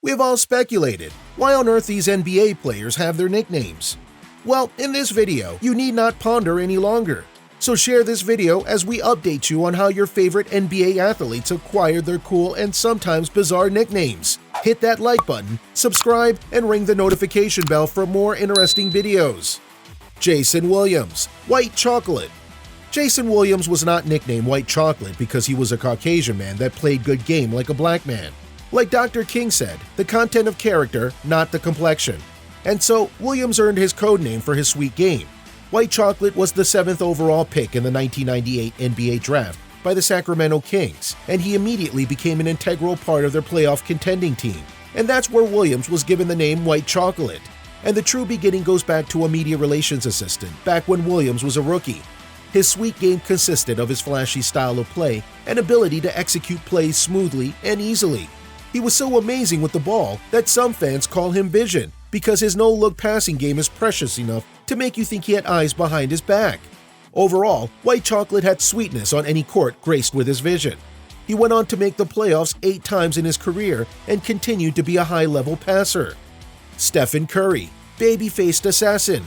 We've all speculated, why on earth these NBA players have their nicknames? Well, in this video, you need not ponder any longer. So share this video as we update you on how your favorite NBA athletes acquired their cool and sometimes bizarre nicknames. Hit that like button, subscribe, and ring the notification bell for more interesting videos. Jason Williams, White Chocolate. Jason Williams was not nicknamed White Chocolate because he was a Caucasian man that played good game like a black man. Like Dr. King said, the content of character, not the complexion. And so, Williams earned his code name for his sweet game. White Chocolate was the 7th overall pick in the 1998 NBA Draft by the Sacramento Kings, and he immediately became an integral part of their playoff contending team. And that's where Williams was given the name White Chocolate. And the true beginning goes back to a media relations assistant, back when Williams was a rookie. His sweet game consisted of his flashy style of play and ability to execute plays smoothly and easily. He was so amazing with the ball that some fans call him Vision, because his no-look passing game is precious enough to make you think he had eyes behind his back. Overall, White Chocolate had sweetness on any court graced with his vision. He went on to make the playoffs 8 times in his career and continued to be a high-level passer. Stephen Curry, Babyfaced Assassin.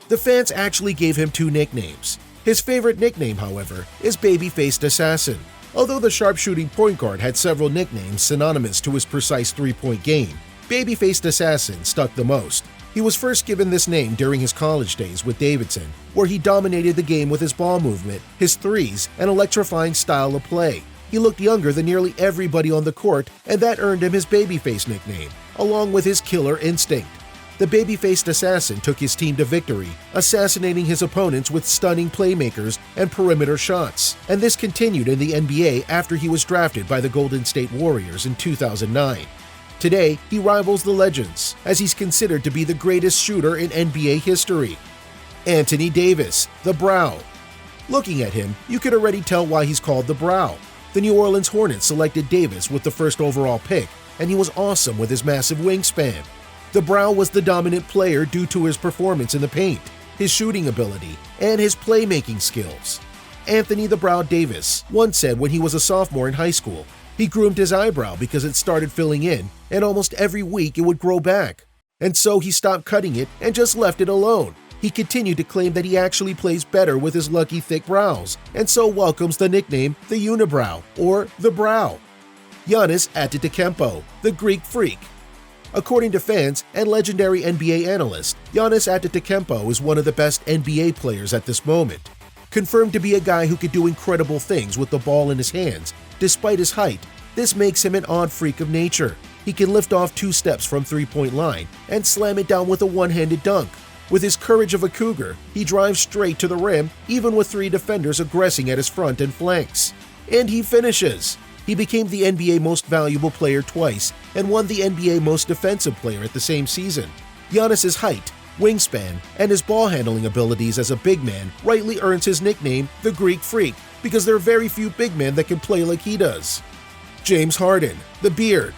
The fans actually gave him 2 nicknames. His favorite nickname, however, is Babyfaced Assassin. Although the sharpshooting point guard had several nicknames synonymous to his precise three-point game, Babyfaced Assassin stuck the most. He was first given this name during his college days with Davidson, where he dominated the game with his ball movement, his threes, and electrifying style of play. He looked younger than nearly everybody on the court, and that earned him his Babyface nickname, along with his killer instinct. The Babyfaced Assassin took his team to victory, assassinating his opponents with stunning playmakers and perimeter shots, and this continued in the NBA after he was drafted by the Golden State Warriors in 2009. Today, he rivals the legends, as he's considered to be the greatest shooter in NBA history. Anthony Davis, the Brow. Looking at him, you could already tell why he's called the Brow. The New Orleans Hornets selected Davis with the first overall pick, and he was awesome with his massive wingspan. The Brow was the dominant player due to his performance in the paint, his shooting ability, and his playmaking skills. Anthony the Brow Davis once said when he was a sophomore in high school, he groomed his eyebrow because it started filling in, and almost every week it would grow back. And so he stopped cutting it and just left it alone. He continued to claim that he actually plays better with his lucky thick brows, and so welcomes the nickname the Unibrow, or the Brow. Giannis Antetokounmpo, the Greek Freak. According to fans and legendary NBA analyst, Giannis Antetokounmpo is one of the best NBA players at this moment. Confirmed to be a guy who could do incredible things with the ball in his hands, despite his height, this makes him an odd freak of nature. He can lift off 2 steps from three-point line and slam it down with a one-handed dunk. With his courage of a cougar, he drives straight to the rim, even with 3 defenders aggressing at his front and flanks. And he finishes. He became the NBA Most Valuable Player twice and won the NBA Most Defensive Player at the same season. Giannis's height, wingspan, and his ball handling abilities as a big man rightly earns his nickname, the Greek Freak, because there are very few big men that can play like he does. James Harden, the Beard.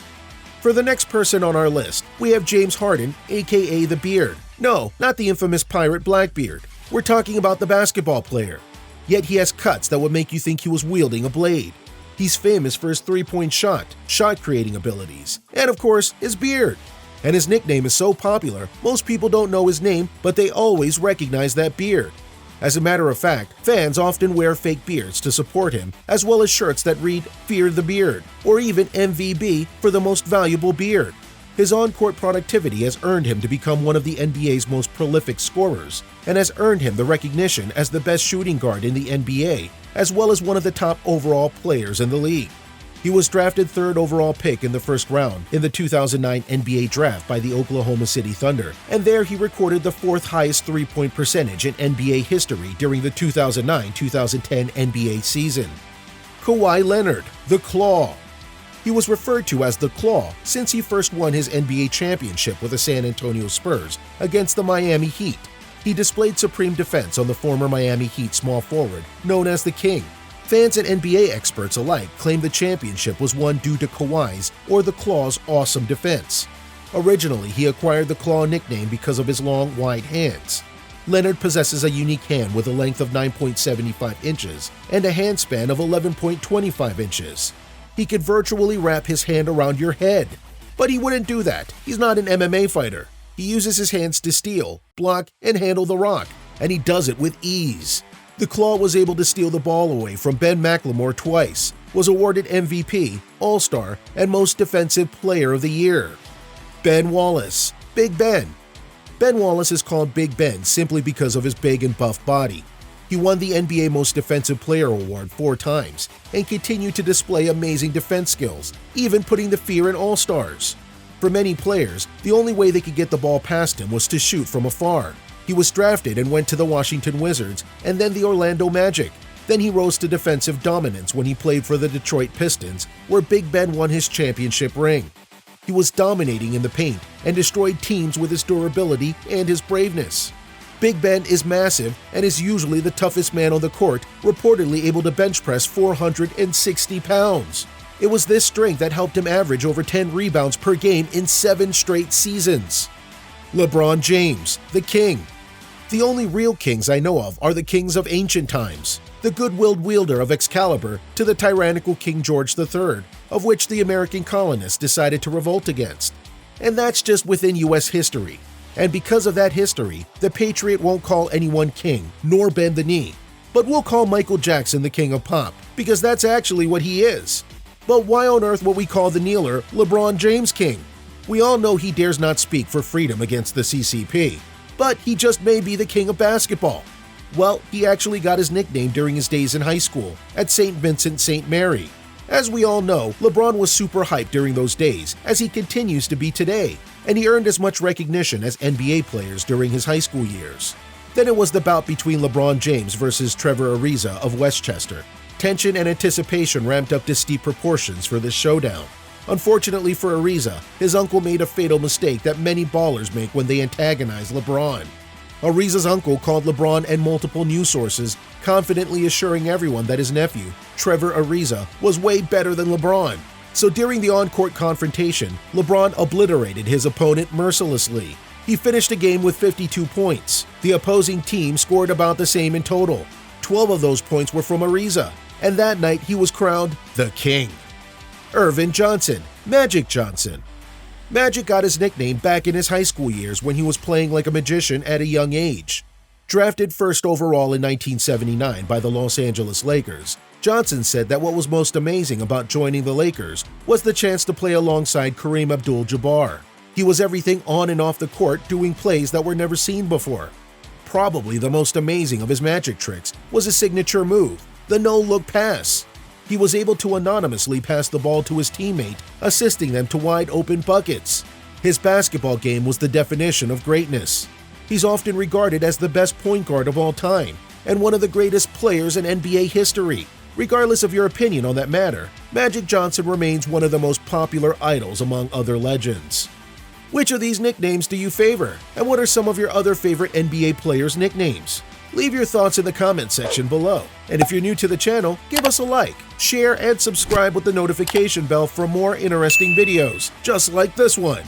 For the next person on our list, we have James Harden, aka the Beard. No, not the infamous pirate Blackbeard. We're talking about the basketball player. Yet he has cuts that would make you think he was wielding a blade. He's famous for his three-point shot-creating abilities, and of course, his beard. And his nickname is so popular, most people don't know his name, but they always recognize that beard. As a matter of fact, fans often wear fake beards to support him, as well as shirts that read Fear the Beard, or even MVB for the most valuable beard. His on-court productivity has earned him to become one of the NBA's most prolific scorers, and has earned him the recognition as the best shooting guard in the NBA, as well as one of the top overall players in the league. He was drafted 3rd overall pick in the first round in the 2009 NBA Draft by the Oklahoma City Thunder, and there he recorded the 4th highest three-point percentage in NBA history during the 2009-2010 NBA season. Kawhi Leonard, the Claw. He was referred to as the Claw since he first won his NBA championship with the San Antonio Spurs against the Miami Heat. He displayed supreme defense on the former Miami Heat small forward, known as the King. Fans and NBA experts alike claim the championship was won due to Kawhi's or the Claw's awesome defense. Originally, he acquired the Claw nickname because of his long, wide hands. Leonard possesses a unique hand with a length of 9.75 inches and a handspan of 11.25 inches. He could virtually wrap his hand around your head. But he wouldn't do that. He's not an MMA fighter. He uses his hands to steal, block, and handle the rock, and he does it with ease. The Claw was able to steal the ball away from Ben McLemore twice, was awarded MVP, All-Star, and Most Defensive Player of the Year. Ben Wallace, Big Ben. Ben Wallace is called Big Ben simply because of his big and buff body. He won the NBA Most Defensive Player Award 4 times and continued to display amazing defense skills, even putting the fear in All-Stars. For many players, the only way they could get the ball past him was to shoot from afar. He was drafted and went to the Washington Wizards and then the Orlando Magic. Then he rose to defensive dominance when he played for the Detroit Pistons, where Big Ben won his championship ring. He was dominating in the paint and destroyed teams with his durability and his braveness. Big Ben is massive and is usually the toughest man on the court, reportedly able to bench press 460 pounds. It was this strength that helped him average over 10 rebounds per game in 7 straight seasons. LeBron James, the King. The only real kings I know of are the kings of ancient times, the good-willed wielder of Excalibur to the tyrannical King George III, of which the American colonists decided to revolt against. And that's just within U.S. history. And because of that history, the Patriot won't call anyone king, nor bend the knee. But we'll call Michael Jackson the king of pop, because that's actually what he is. But why on earth would we call the kneeler LeBron James king? We all know he dares not speak for freedom against the CCP, but he just may be the king of basketball. Well, he actually got his nickname during his days in high school at St. Vincent St. Mary. As we all know, LeBron was super hyped during those days, as he continues to be today, and he earned as much recognition as NBA players during his high school years. Then it was the bout between LeBron James versus Trevor Ariza of Westchester. Tension and anticipation ramped up to steep proportions for this showdown. Unfortunately for Ariza, his uncle made a fatal mistake that many ballers make when they antagonize LeBron. Ariza's uncle called LeBron and multiple news sources, confidently assuring everyone that his nephew, Trevor Ariza, was way better than LeBron. So during the on-court confrontation, LeBron obliterated his opponent mercilessly. He finished the game with 52 points. The opposing team scored about the same in total. 12 of those points were from Ariza, and that night he was crowned the King. Earvin Johnson, Magic Johnson. Magic got his nickname back in his high school years when he was playing like a magician at a young age. Drafted first overall in 1979 by the Los Angeles Lakers, Johnson said that what was most amazing about joining the Lakers was the chance to play alongside Kareem Abdul-Jabbar. He was everything on and off the court, doing plays that were never seen before. Probably the most amazing of his magic tricks was his signature move, the no-look pass. He was able to anonymously pass the ball to his teammate, assisting them to wide-open buckets. His basketball game was the definition of greatness. He's often regarded as the best point guard of all time and one of the greatest players in NBA history. Regardless of your opinion on that matter, Magic Johnson remains one of the most popular idols among other legends. Which of these nicknames do you favor, and what are some of your other favorite NBA players' nicknames? Leave your thoughts in the comment section below. And if you're new to the channel, give us a like, share, and subscribe with the notification bell for more interesting videos, just like this one.